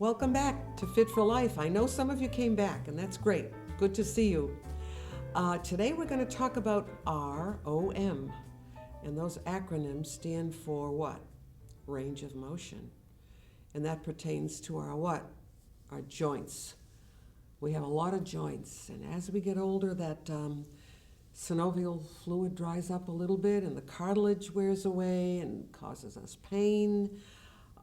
Welcome back to Fit for Life. I know some of you came back, and that's great. Good to see you. Today we're going to talk about ROM, and those acronyms stand for what? Range of motion. And that pertains to our what? Our joints. We have a lot of joints, and as we get older, that synovial fluid dries up a little bit, and the cartilage wears away and causes us pain.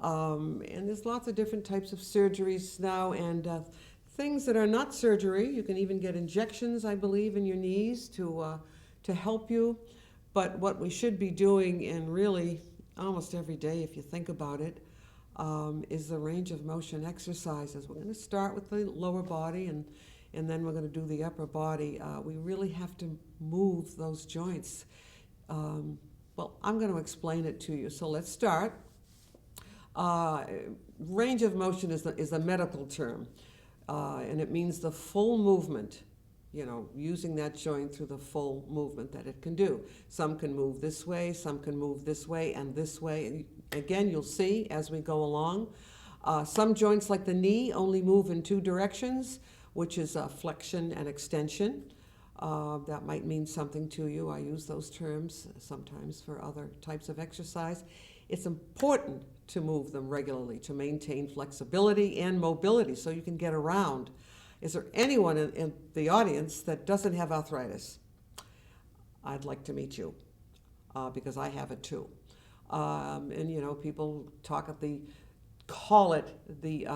And there's lots of different types of surgeries now, and things that are not surgery. You can even get injections, I believe, in your knees to help you. But what we should be doing, and really almost every day if you think about it, is the range of motion exercises. We're going to start with the lower body, and then we're going to do the upper body. We really have to move those joints. Well, I'm going to explain it to you. So let's start. Range of motion is a medical term, and it means the full movement, using that joint through the full movement that it can do. Some can move this way, some can move this way and this way. And again, you'll see as we go along. Some joints like the knee only move in two directions, which is flexion and extension. That might mean something to you. I use those terms sometimes for other types of exercise. It's important to move them regularly to maintain flexibility and mobility so you can get around. Is there anyone in the audience that doesn't have arthritis? I'd like to meet you because I have it too. People call it the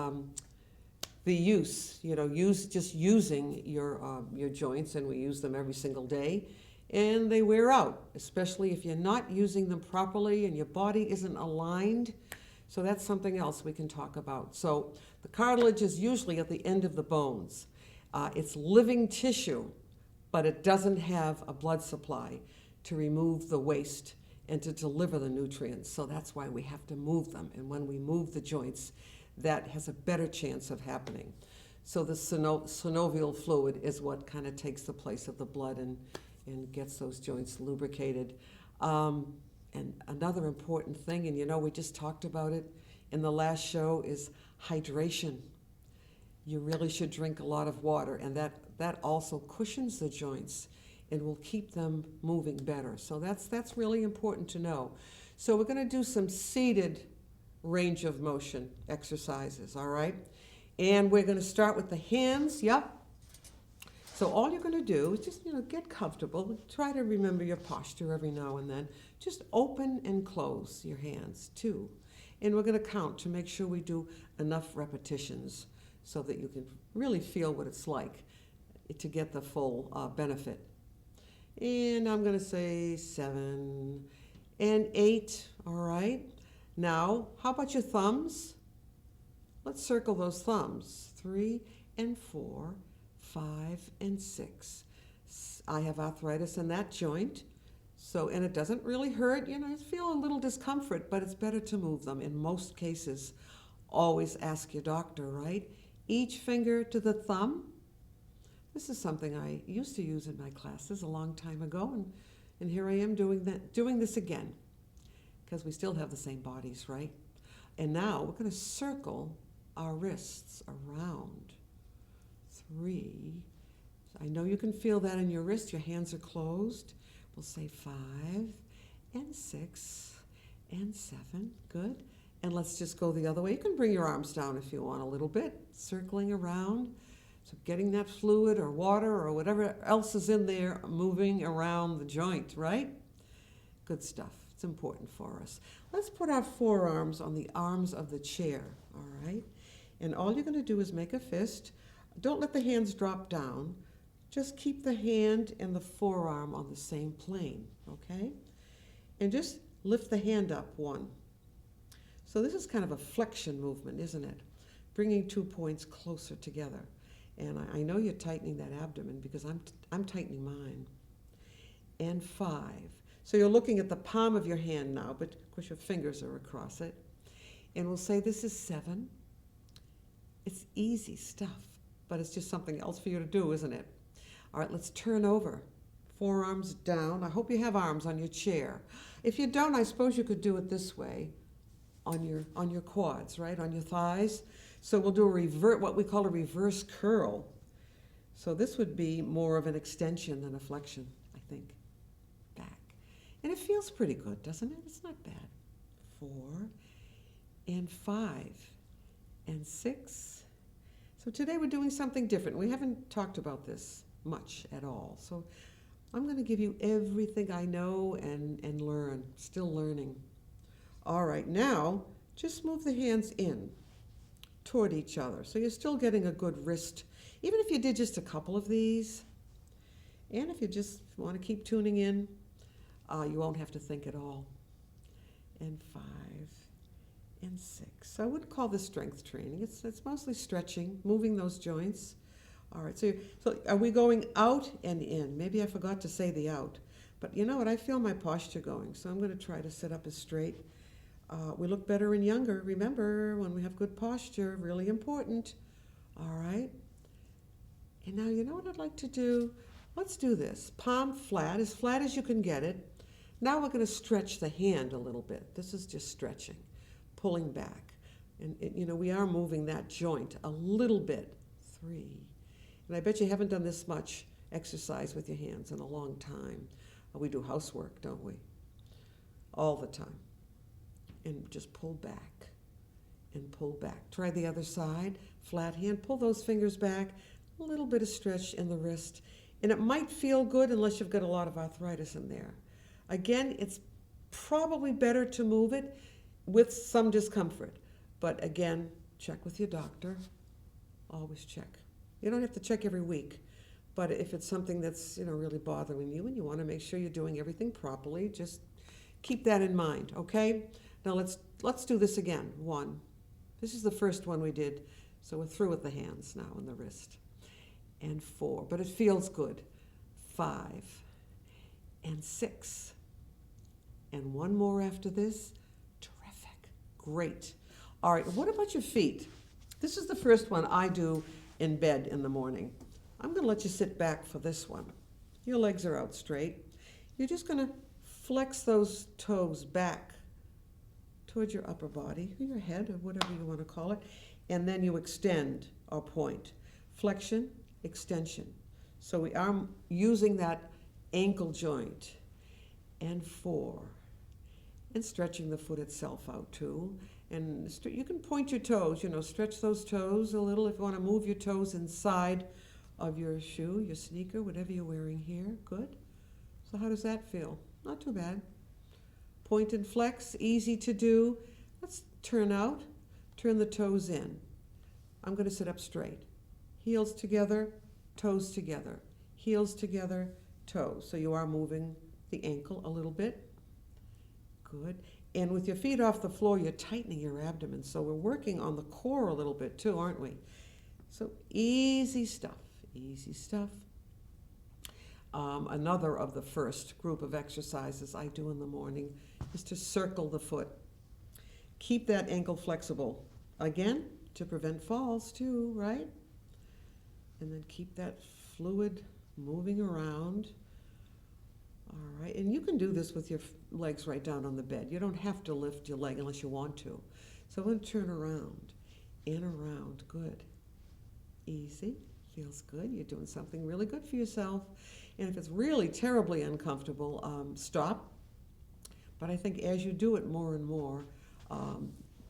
use, just using your joints, and we use them every single day. And they wear out, especially if you're not using them properly and your body isn't aligned. So that's something else we can talk about. So the cartilage is usually at the end of the bones. It's living tissue, but it doesn't have a blood supply to remove the waste and to deliver the nutrients. So that's why we have to move them. And when we move the joints, that has a better chance of happening. So the synovial fluid is what kind of takes the place of the blood and gets those joints lubricated. And another important thing, and we just talked about it in the last show, is hydration. You really should drink a lot of water, and that also cushions the joints and will keep them moving better. So that's really important to know. So we're going to do some seated range of motion exercises, all right? And we're going to start with the hands, yep. So all you're going to do is just, get comfortable. Try to remember your posture every now and then. Just open and close your hands, too. And we're going to count to make sure we do enough repetitions so that you can really feel what it's like to get the full benefit. And I'm going to say 7 and 8, all right? Now, how about your thumbs? Let's circle those thumbs. 3 and 4. 5 and 6. I have arthritis in that joint, and it doesn't really hurt. I feel a little discomfort, but it's better to move them. In most cases, always ask your doctor, right? Each finger to the thumb. This is something I used to use in my classes a long time ago, and here I am doing this again, because we still have the same bodies, right? And now we're going to circle our wrists around. 3. I know you can feel that in your wrist. Your hands are closed. We'll say 5 and 6 and 7. Good. And let's just go the other way. You can bring your arms down if you want a little bit, circling around. So getting that fluid or water or whatever else is in there moving around the joint, right? Good stuff. It's important for us. Let's put our forearms on the arms of the chair, all right? And all you're going to do is make a fist. Don't let the hands drop down. Just keep the hand and the forearm on the same plane, okay? And just lift the hand up 1. So this is kind of a flexion movement, isn't it? Bringing 2 points closer together. And I know you're tightening that abdomen because I'm tightening mine. And 5. So you're looking at the palm of your hand now, but of course your fingers are across it. And we'll say this is 7. It's easy stuff. But it's just something else for you to do, isn't it? All right, let's turn over. Forearms down. I hope you have arms on your chair. If you don't, I suppose you could do it this way on your quads, right? On your thighs. So we'll do what we call a reverse curl. So this would be more of an extension than a flexion, I think. Back. And it feels pretty good, doesn't it? It's not bad. 4 and 5 and 6. So today we're doing something different. We haven't talked about this much at all. So I'm going to give you everything I know and learn. Still learning. All right, now just move the hands in toward each other. So you're still getting a good wrist, even if you did just a couple of these. And if you just want to keep tuning in, you won't have to think at all. And 5 and 6. I wouldn't call this strength training. It's mostly stretching, moving those joints. All right, so are we going out and in? Maybe I forgot to say the out. But you know what? I feel my posture going, so I'm going to try to sit up as straight. We look better and younger. Remember, when we have good posture, really important. All right. And now, you know what I'd like to do? Let's do this. Palm flat as you can get it. Now we're going to stretch the hand a little bit. This is just stretching, pulling back. And, we are moving that joint a little bit. 3. And I bet you haven't done this much exercise with your hands in a long time. We do housework, don't we? All the time. And just pull back and pull back. Try the other side. Flat hand. Pull those fingers back. A little bit of stretch in the wrist. And it might feel good unless you've got a lot of arthritis in there. Again, it's probably better to move it with some discomfort. But again, check with your doctor. Always check. You don't have to check every week. But if it's something that's really bothering you and you want to make sure you're doing everything properly, just keep that in mind, okay? Now let's do this again. 1. This is the first one we did. So we're through with the hands now and the wrist. And 4. But it feels good. 5 and 6. And 1 more after this. Terrific. Great. All right, what about your feet? This is the first one I do in bed in the morning. I'm going to let you sit back for this one. Your legs are out straight. You're just going to flex those toes back towards your upper body, or your head, or whatever you want to call it, and then you extend or point. Flexion, extension. So we are using that ankle joint. And 4. And stretching the foot itself out too. And you can point your toes, stretch those toes a little if you want to move your toes inside of your shoe, your sneaker, whatever you're wearing here. Good. So how does that feel? Not too bad. Point and flex, easy to do. Let's turn out, turn the toes in. I'm going to sit up straight. Heels together, toes together. Heels together, toes. So you are moving the ankle a little bit. Good. And with your feet off the floor, you're tightening your abdomen. So we're working on the core a little bit too, aren't we? So easy stuff, easy stuff. Another of the first group of exercises I do in the morning is to circle the foot. Keep that ankle flexible. Again, to prevent falls too, right? And then keep that fluid moving around. All right, and you can do this with your legs right down on the bed. You don't have to lift your leg unless you want to. So I'm going to turn around and around. Good. Easy. Feels good. You're doing something really good for yourself. And if it's really terribly uncomfortable, stop. But I think as you do it more and more,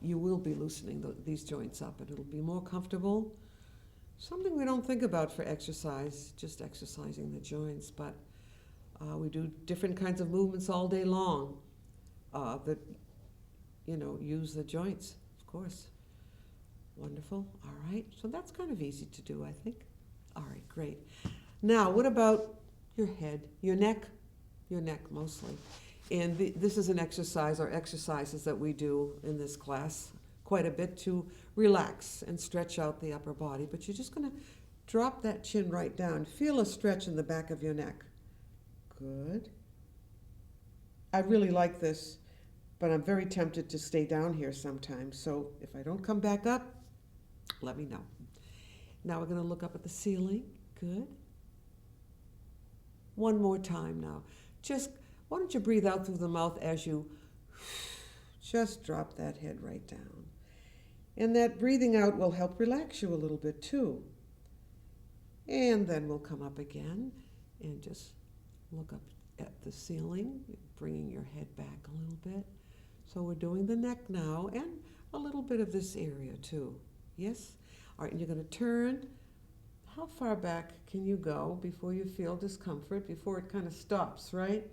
you will be loosening these joints up, and it'll be more comfortable. Something we don't think about for exercise, just exercising the joints, but we do different kinds of movements all day long that, use the joints, of course. Wonderful. All right. So that's kind of easy to do, I think. All right, great. Now, what about your head, your neck mostly? And this is an exercise, or exercises that we do in this class quite a bit to relax and stretch out the upper body. But you're just going to drop that chin right down. Feel a stretch in the back of your neck. Good. I really like this, but I'm very tempted to stay down here sometimes. So if I don't come back up, let me know. Now we're going to look up at the ceiling. Good. One more time now. Why don't you breathe out through the mouth as you just drop that head right down. And that breathing out will help relax you a little bit too. And then we'll come up again and just look up at the ceiling, bringing your head back a little bit. So we're doing the neck now and a little bit of this area too. Yes? All right, and you're going to turn. How far back can you go before you feel discomfort, before it kind of stops, right?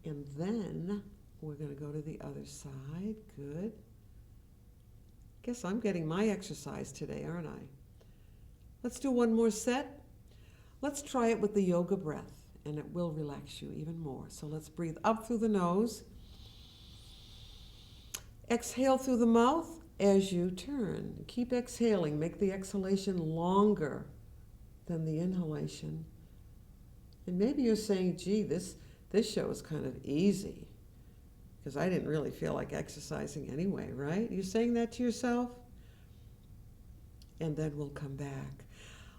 And then we're going to go to the other side. Good. Guess I'm getting my exercise today, aren't I? Let's do one more set. Let's try it with the yoga breath, and it will relax you even more. So let's breathe up through the nose. Exhale through the mouth as you turn. Keep exhaling. Make the exhalation longer than the inhalation. And maybe you're saying, gee, this show is kind of easy because I didn't really feel like exercising anyway, right? You're saying that to yourself? And then we'll come back.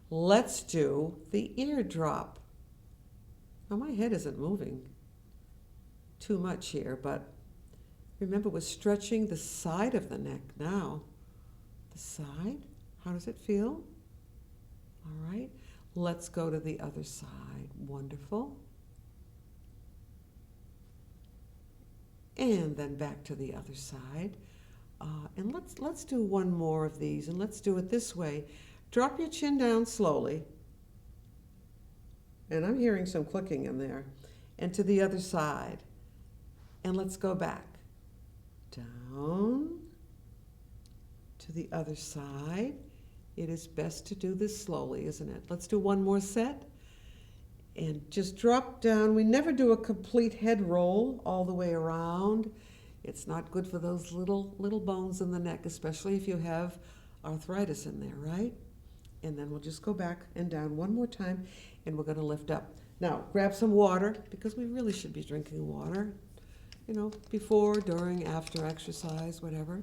Let's do the eardrop. Now my head isn't moving too much here, but remember we're stretching the side of the neck now. The side, how does it feel? All right, let's go to the other side. Wonderful. And then back to the other side. And let's do one more of these, and let's do it this way. Drop your chin down slowly. And I'm hearing some clicking in there. And to the other side. And let's go back. Down. To the other side. It is best to do this slowly, isn't it? Let's do one more set. And just drop down. We never do a complete head roll all the way around. It's not good for those little bones in the neck, especially if you have arthritis in there, right? And then we'll just go back and down one more time, and we're going to lift up. Now, grab some water, because we really should be drinking water, you know, before, during, after exercise, whatever.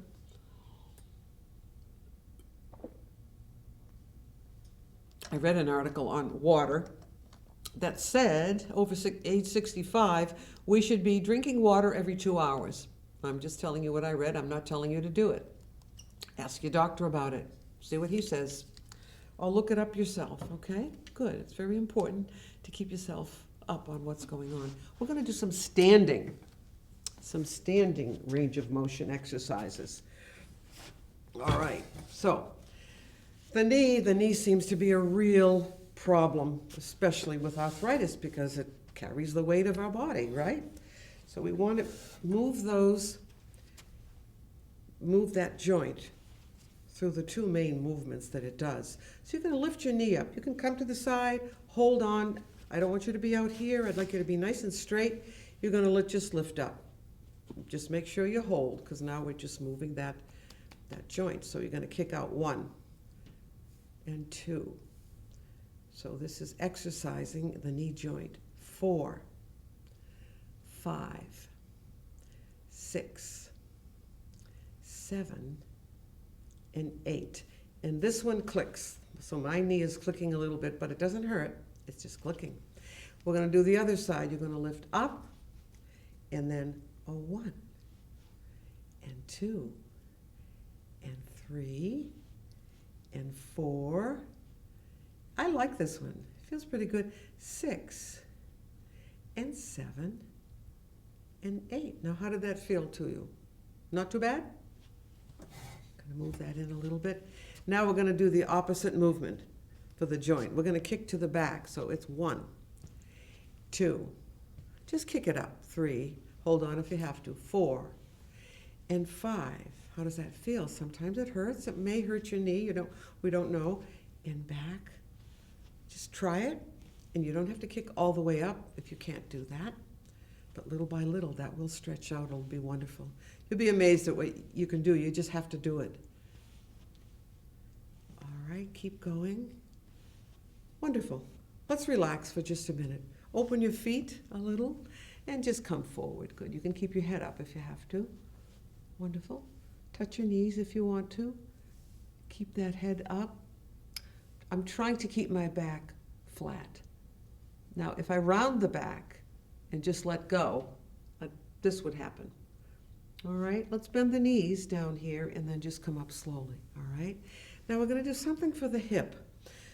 I read an article on water that said over age 65, we should be drinking water every 2 hours. I'm just telling you what I read. I'm not telling you to do it. Ask your doctor about it. See what he says. Or look it up yourself, okay? Good. It's very important to keep yourself up on what's going on. We're going to do some standing range of motion exercises. All right. So the knee seems to be a real problem, especially with arthritis, because it carries the weight of our body, right? So we want to move that joint through the two main movements that it does. So you're going to lift your knee up. You can come to the side, hold on. I don't want you to be out here. I'd like you to be nice and straight. You're going to just lift up. Just make sure you hold, because now we're just moving that joint. So you're going to kick out 1 and 2. So this is exercising the knee joint. 4, 5, 6, 7, and 8. And this one clicks. So my knee is clicking a little bit, but it doesn't hurt. It's just clicking. We're going to do the other side. You're going to lift up, and then a 1, and 2, and 3, and 4. I like this one. It feels pretty good. 6, and 7, and 8. Now, how did that feel to you? Not too bad? Going to move that in a little bit. Now we're going to do the opposite movement for the joint. We're going to kick to the back. So it's 1, 2. Just kick it up. 3. Hold on if you have to. 4, and 5. How does that feel? Sometimes it hurts. It may hurt your knee. We don't know. And back. Just try it. And you don't have to kick all the way up if you can't do that. But little by little, that will stretch out. It'll be wonderful. You'll be amazed at what you can do. You just have to do it. All right, keep going. Wonderful. Let's relax for just a minute. Open your feet a little and just come forward. Good. You can keep your head up if you have to. Wonderful. Touch your knees if you want to. Keep that head up. I'm trying to keep my back flat. Now, if I round the back and just let go, this would happen. All right, let's bend the knees down here and then just come up slowly, all right? Now we're gonna do something for the hip.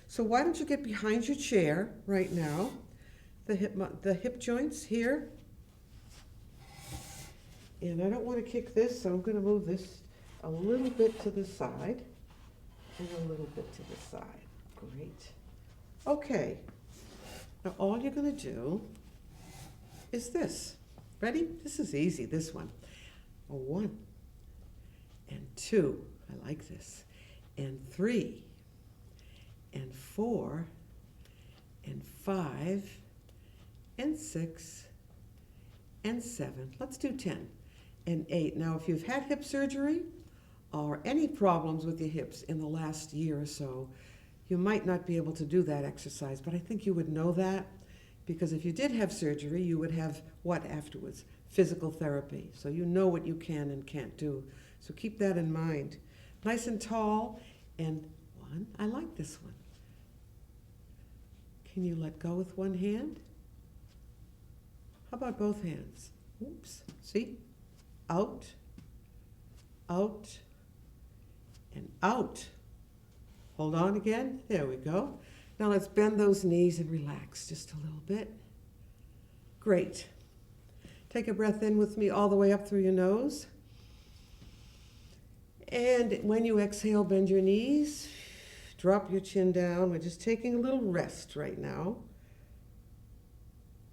So why don't you get behind your chair right now, the hip joints here. And I don't wanna kick this, so I'm gonna move this a little bit to the side and a little bit to the side. Great. Okay, now all you're gonna do is this. Ready? This is easy, this one. A 1 and 2, I like this, and 3 and 4 and 5 and 6 and 7. Let's do 10 and 8. Now, if you've had hip surgery or any problems with your hips in the last year or so, you might not be able to do that exercise, but I think you would know that, because if you did have surgery, you would have what afterwards? Physical therapy. So you know what you can and can't do. So keep that in mind. Nice and tall, and 1. I like this one. Can you let go with one hand? How about both hands? Oops. See? Out, out, and out. Hold on again. There we go. Now let's bend those knees and relax just a little bit. Great. Take a breath in with me all the way up through your nose. And when you exhale, bend your knees. Drop your chin down. We're just taking a little rest right now.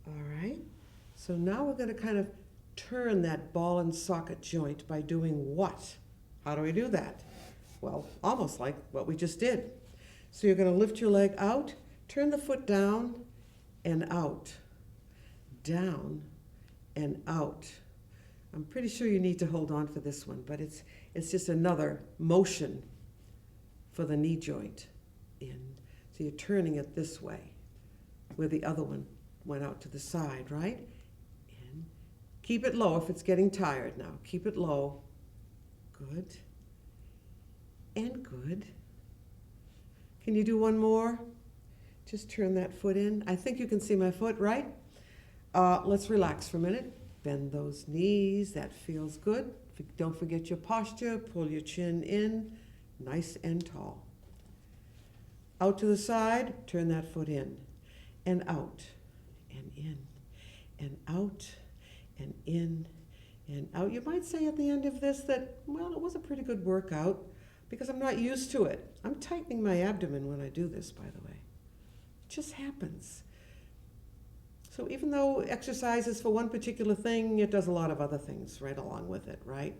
All right. So now we're going to kind of turn that ball and socket joint by doing what? How do we do that? Well, almost like what we just did. So you're going to lift your leg out, turn the foot down and out, down and out. I'm pretty sure you need to hold on for this one, but it's just another motion for the knee joint in. So you're turning it this way, where the other one went out to the side, right? In. Keep it low if it's getting tired now. Keep it low. Good. And good. Can you do one more? Just turn that foot in. I think you can see my foot, right? Let's relax for a minute. Bend those knees. That feels good. Don't forget your posture. Pull your chin in, nice and tall. Out to the side, turn that foot in, and out, and in, and out, and in, and out. You might say at the end of this that, well, it was a pretty good workout, because I'm not used to it. I'm tightening my abdomen when I do this, by the way. It just happens. So even though exercise is for one particular thing, it does a lot of other things right along with it, right?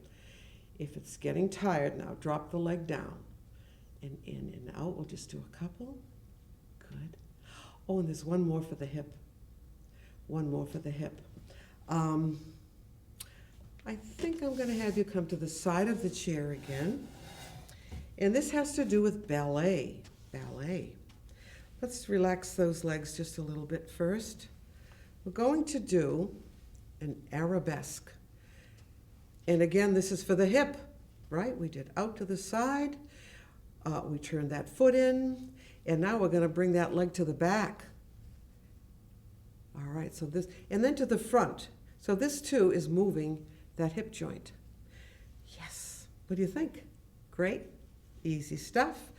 If it's getting tired now, drop the leg down. And in and out, we'll just do a couple. Good. Oh, and there's one more for the hip. One more for the hip. I think I'm going to have you come to the side of the chair again. And this has to do with ballet. Ballet. Let's relax those legs just a little bit first. We're going to do an arabesque. And again, this is for the hip, right? We did out to the side. We turned that foot in. And now we're going to bring that leg to the back. All right, so this, and then to the front. So this too is moving that hip joint. Yes. What do you think? Great. Easy stuff.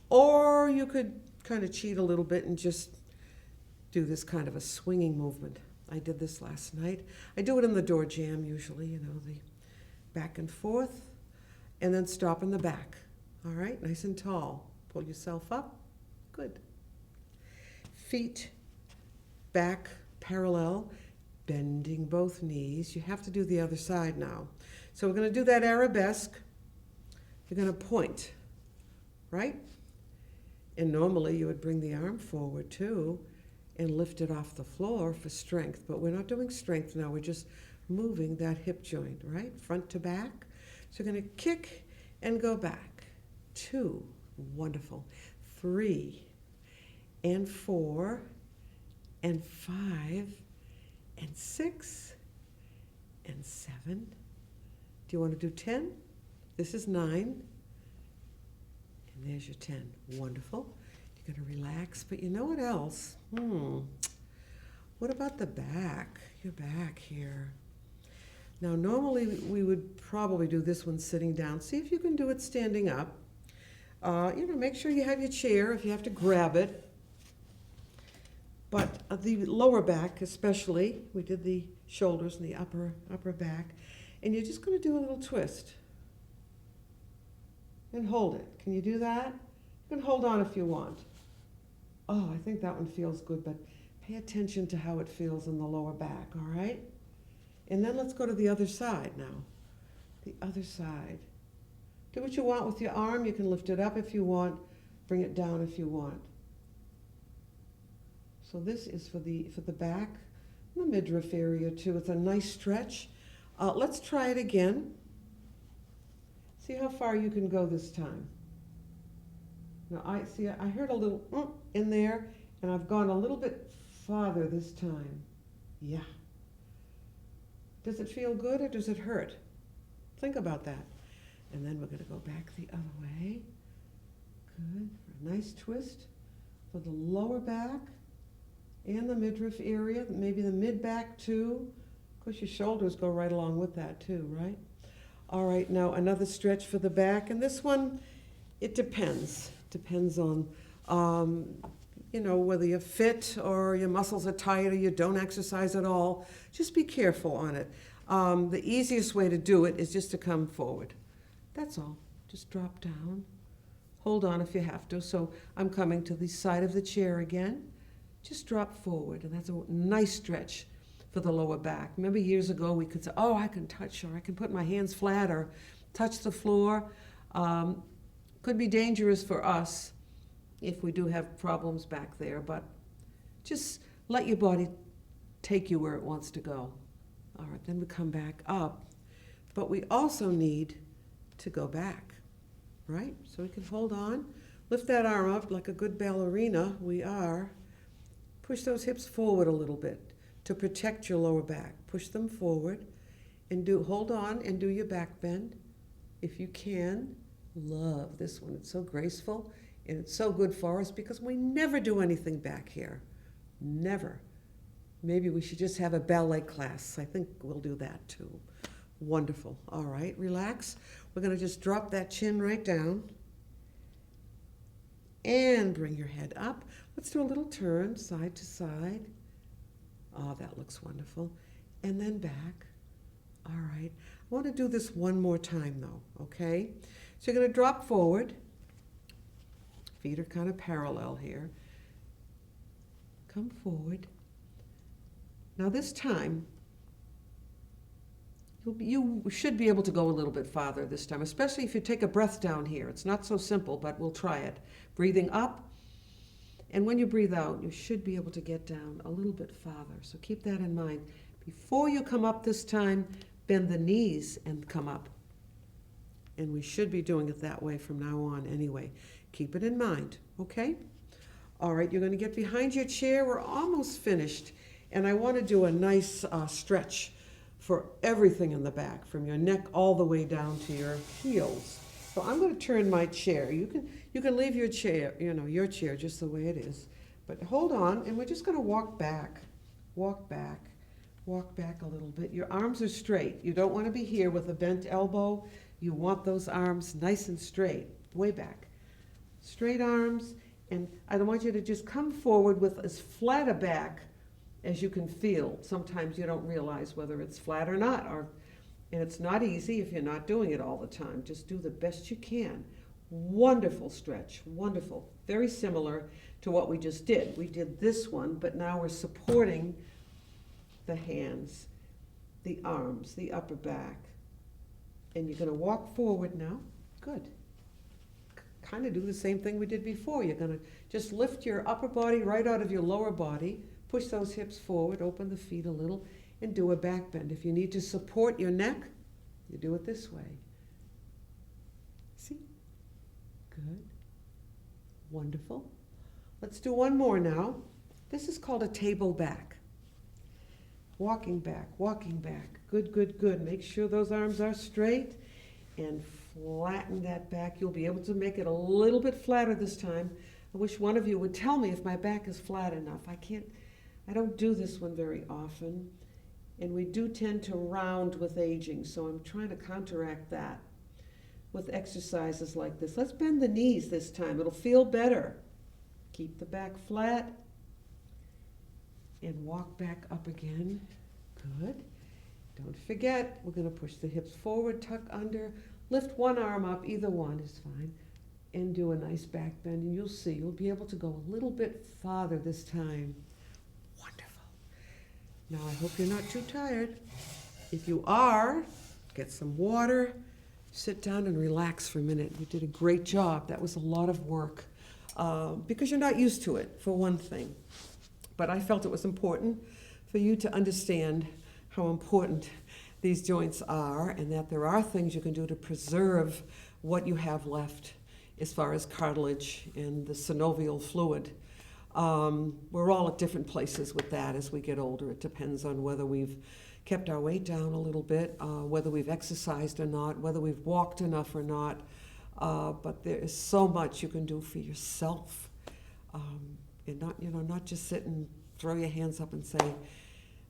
Or you could kind of cheat a little bit and just do this kind of a swinging movement. I did this last night. I do it in the door jam usually, you know, the back and forth, and then stop in the back. All right, nice and tall. Pull yourself up. Good. Feet back parallel, bending both knees. You have to do the other side now. So we're going to do that arabesque. You're going to point, right? And normally you would bring the arm forward too and lift it off the floor for strength. But we're not doing strength now. We're just moving that hip joint, right? Front to back. So you're going to kick and go back. 2. Wonderful. 3 and 4 and 5 and 6 and 7. Do you want to do 10? This is 9. And there's your 10. Wonderful. You're going to relax. But you know what else? What about the back? Your back here. Now, normally we would probably do this one sitting down. See if you can do it standing up. Make sure you have your chair if you have to grab it. But the lower back especially, we did the shoulders and the upper back, and you're just going to do a little twist. And hold it. Can you do that? You can hold on if you want. Oh, I think that one feels good, but pay attention to how it feels in the lower back, all right? And then let's go to the other side now. The other side. Do what you want with your arm. You can lift it up if you want, bring it down if you want. So this is for the back, the midriff area too. It's a nice stretch. Let's try it again. See how far you can go this time. Now I heard a little in there, and I've gone a little bit farther this time. Yeah. Does it feel good or does it hurt? Think about that. And then we're going to go back the other way. Good. A nice twist for the lower back and the midriff area, maybe the mid-back too. Of course, your shoulders go right along with that too, right? All right, now another stretch for the back. And this one, it depends. Depends on, whether you're fit or your muscles are tight or you don't exercise at all. Just be careful on it. The easiest way to do it is just to come forward. That's all. Just drop down. Hold on if you have to. So I'm coming to the side of the chair again. Just drop forward, and that's a nice stretch for the lower back. Remember years ago we could say, oh, I can touch, or I can put my hands flat or touch the floor. Could be dangerous for us if we do have problems back there, but just let your body take you where it wants to go. All right, then we come back up, but we also need to go back, right? So we can hold on, lift that arm up like a good ballerina, we are. Push those hips forward a little bit to protect your lower back. Push them forward and hold on and do your back bend if you can. Love this one. It's so graceful and it's so good for us because we never do anything back here. Never. Maybe we should just have a ballet class. I think we'll do that too. Wonderful. All right, relax. We're going to just drop that chin right down and bring your head up. Let's do a little turn side to side. Oh, that looks wonderful. And then back. All right. I want to do this one more time though, okay? So you're going to drop forward. Feet are kind of parallel here. Come forward. Now this time, you should be able to go a little bit farther this time, especially if you take a breath down here. It's not so simple, but we'll try it. Breathing up, and when you breathe out, you should be able to get down a little bit farther. So keep that in mind. Before you come up this time, bend the knees and come up. And we should be doing it that way from now on anyway. Keep it in mind, okay? All right, you're going to get behind your chair. We're almost finished. And I want to do a nice stretch for everything in the back, from your neck all the way down to your heels. So I'm going to turn my chair. You can leave your chair, your chair just the way it is. But hold on, and we're just going to walk back a little bit. Your arms are straight. You don't want to be here with a bent elbow. You want those arms nice and straight, way back. Straight arms, and I want you to just come forward with as flat a back as you can feel. Sometimes you don't realize whether it's flat or not, and it's not easy if you're not doing it all the time. Just do the best you can. Wonderful stretch, wonderful. Very similar to what we just did. We did this one, but now we're supporting the hands, the arms, the upper back. And you're going to walk forward now. Good. Kind of do the same thing we did before. You're going to just lift your upper body right out of your lower body, push those hips forward, open the feet a little, and do a back bend. If you need to support your neck, you do it this way. See? Good. Wonderful. Let's do one more now. This is called a table back. Walking back, walking back. Good, good, good. Make sure those arms are straight and flatten that back. You'll be able to make it a little bit flatter this time. I wish one of you would tell me if my back is flat enough. I don't do this one very often. And we do tend to round with aging, so I'm trying to counteract that with exercises like this. Let's bend the knees this time. It'll feel better. Keep the back flat and walk back up again. Good. Don't forget, we're going to push the hips forward, tuck under, lift one arm up, either one is fine, and do a nice back bend, and you'll see, you'll be able to go a little bit farther this time. Wonderful. Now I hope you're not too tired. If you are, get some water, sit down and relax for a minute. You did a great job. That was a lot of work because you're not used to it, for one thing. But I felt it was important for you to understand how important these joints are, and that there are things you can do to preserve what you have left as far as cartilage and the synovial fluid. We're all at different places with that as we get older. It depends on whether we've kept our weight down a little bit, whether we've exercised or not, whether we've walked enough or not. But there is so much you can do for yourself, and not just sit and throw your hands up and say,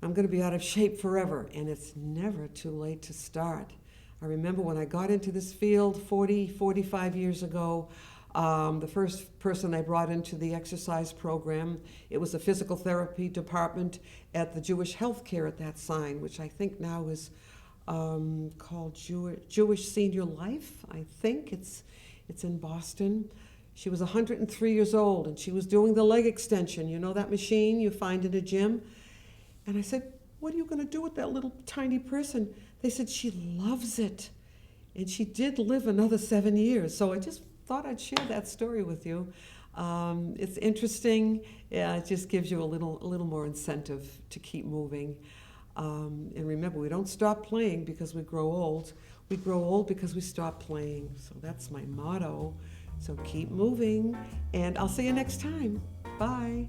I'm going to be out of shape forever, and it's never too late to start. I remember when I got into this field 45 years ago, the first person I brought into the exercise program, it was a physical therapy department at the Jewish Healthcare at that sign, which I think now is called Jewish Senior Life. I think it's in Boston. She was 103 years old, and she was doing the leg extension. You know that machine you find in a gym? And I said, what are you going to do with that little tiny person? They said, she loves it. And she did live another 7 years. So I just thought I'd share that story with you. It's interesting. Yeah, it just gives you a little more incentive to keep moving. And remember, we don't stop playing because we grow old. We grow old because we stop playing. So that's my motto. So keep moving. And I'll see you next time. Bye.